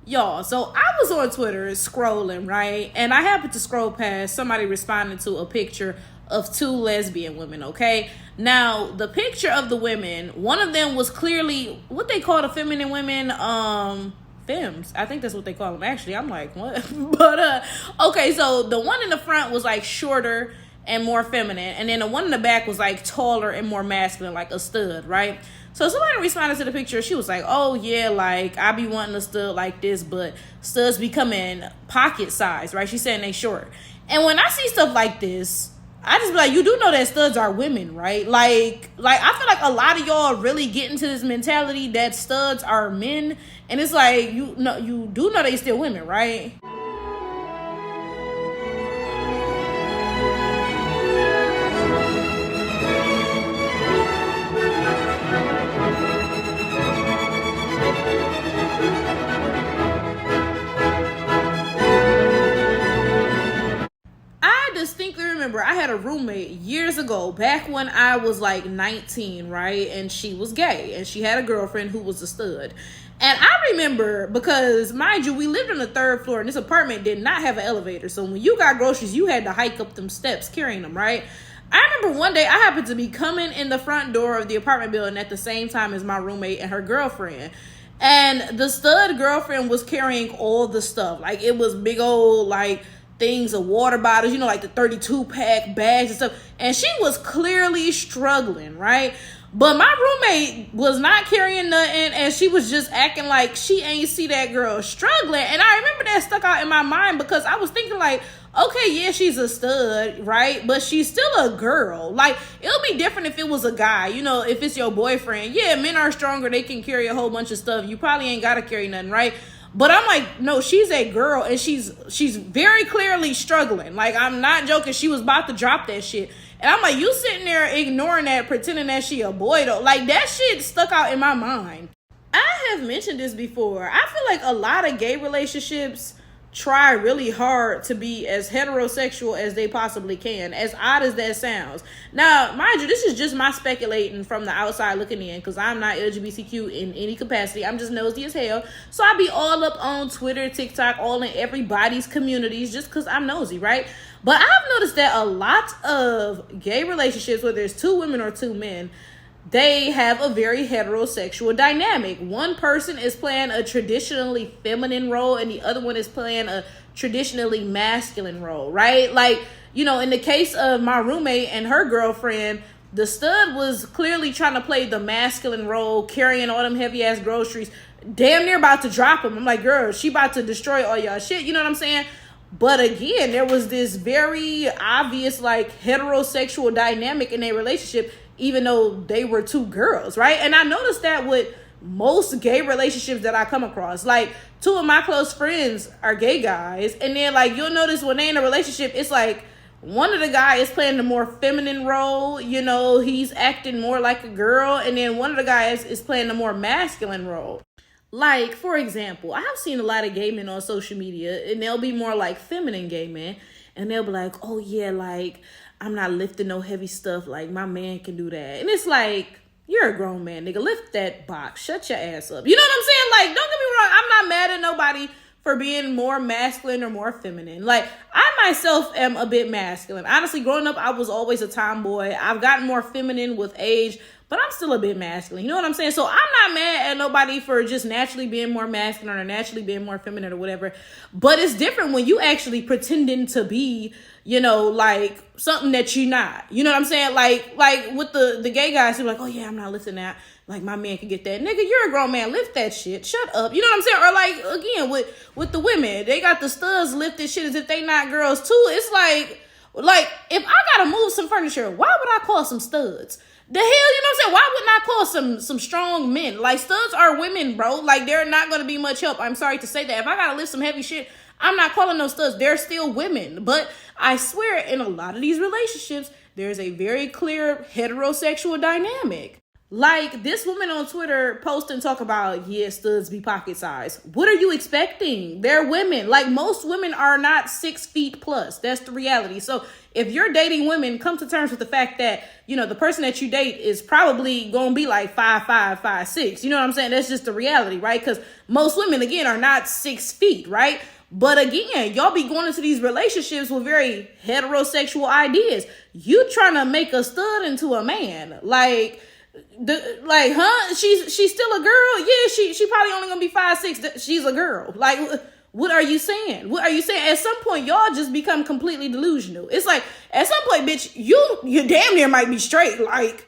Y'all, so I was on Twitter scrolling, right? And I happened to scroll past somebody responding to a picture of two lesbian women, okay? Now, the picture of the women, one of them was clearly what they call the feminine women, femmes. I think that's what they call them. Actually, I'm like, what? But okay, so the one in the front was like shorter and more feminine, and then the one in the back was like taller and more masculine, like a stud, right? So somebody responded to the picture. She was like, oh yeah, like I be wanting a stud like this, but studs be coming pocket size, right? She's saying they short. And when I see stuff like this, I just be like, you do know that studs are women, right? Like I feel like a lot of y'all really get into this mentality that studs are men, and it's like you do know they still women, right? I distinctly remember I had a roommate years ago, back when I was like 19, right? And she was gay, and she had a girlfriend who was a stud. And I remember, because mind you, we lived on the third floor, and this apartment did not have an elevator. So when you got groceries, you had to hike up them steps carrying them, right? I remember one day I happened to be coming in the front door of the apartment building at the same time as my roommate and her girlfriend. And the stud girlfriend was carrying all the stuff. Like, it was big old, like, things of water bottles, like the 32 pack bags and stuff. And she was clearly struggling, right? But my roommate was not carrying nothing, and she was just acting like she ain't see that girl struggling. And I remember that stuck out in my mind, because I was thinking like, okay, yeah, she's a stud, right? But she's still a girl. Like, it'll be different if it was a guy, if it's your boyfriend. Yeah, men are stronger. They can carry a whole bunch of stuff. You probably ain't got to carry nothing, right? But I'm like, no, she's a girl, and she's very clearly struggling. Like, I'm not joking. She was about to drop that shit. And I'm like, you sitting there ignoring that, pretending that she a boy, though. Like, that shit stuck out in my mind. I have mentioned this before. I feel like a lot of gay relationships try really hard to be as heterosexual as they possibly can, as odd as that sounds. Now, mind you, this is just my speculating from the outside looking in, because I'm not LGBTQ in any capacity. I'm just nosy as hell. So I be all up on Twitter, TikTok, all in everybody's communities, just because I'm nosy, right? But I've noticed that a lot of gay relationships, whether it's two women or two men, they have a very heterosexual dynamic. One person is playing a traditionally feminine role, and the other one is playing a traditionally masculine role, right? Like, in the case of my roommate and her girlfriend, the stud was clearly trying to play the masculine role, carrying all them heavy ass groceries, damn near about to drop them. I'm like, girl, she about to destroy all y'all shit. You know what I'm saying? But again, there was this very obvious, like, heterosexual dynamic in their relationship, even though they were two girls, right? And I noticed that with most gay relationships that I come across. Like, two of my close friends are gay guys, and then, like, you'll notice when they're in a relationship, it's like one of the guys is playing the more feminine role, he's acting more like a girl, and then one of the guys is playing the more masculine role. Like, for example, I've seen a lot of gay men on social media, and they'll be more like feminine gay men, and they'll be like, oh yeah, like, I'm not lifting no heavy stuff, like, my man can do that. And it's like, you're a grown man, nigga. Lift that box. Shut your ass up. You know what I'm saying? Like, don't get me wrong, I'm not mad at nobody for being more masculine or more feminine. Like, I myself am a bit masculine. Honestly, growing up, I was always a tomboy. I've gotten more feminine with age, but I'm still a bit masculine. You know what I'm saying? So I'm not mad at nobody for just naturally being more masculine or naturally being more feminine or whatever. But it's different when you actually pretending to be, like something that you're not. You know what I'm saying? Like with the gay guys who are like, oh yeah, I'm not lifting that. Like, my man can get that. Nigga, you're a grown man. Lift that shit. Shut up. You know what I'm saying? Or like, again, with the women, they got the studs lifted shit as if they not girls too. It's like if I gotta move some furniture, why would I call some studs? The hell, you know what I'm saying? Why wouldn't I call some strong men? Like, studs are women, bro. Like, they're not going to be much help. I'm sorry to say that. If I got to lift some heavy shit, I'm not calling those studs. They're still women. But I swear, in a lot of these relationships, there's a very clear heterosexual dynamic. Like, this woman on Twitter post and talk about, yeah, studs be pocket size. What are you expecting? They're women. Like, most women are not 6 feet plus. That's the reality. So if you're dating women, come to terms with the fact that, you know, the person that you date is probably going to be like 5'5", 5'6". You know what I'm saying? That's just the reality, right? Because most women, again, are not 6 feet, right? But again, y'all be going into these relationships with very heterosexual ideas. You trying to make a stud into a man. She's still a girl. Yeah, she probably only gonna be 5'6". She's a girl. Like, what are you saying? What are you saying? At some point, y'all just become completely delusional. It's like, at some point, bitch, you damn near might be straight. Like,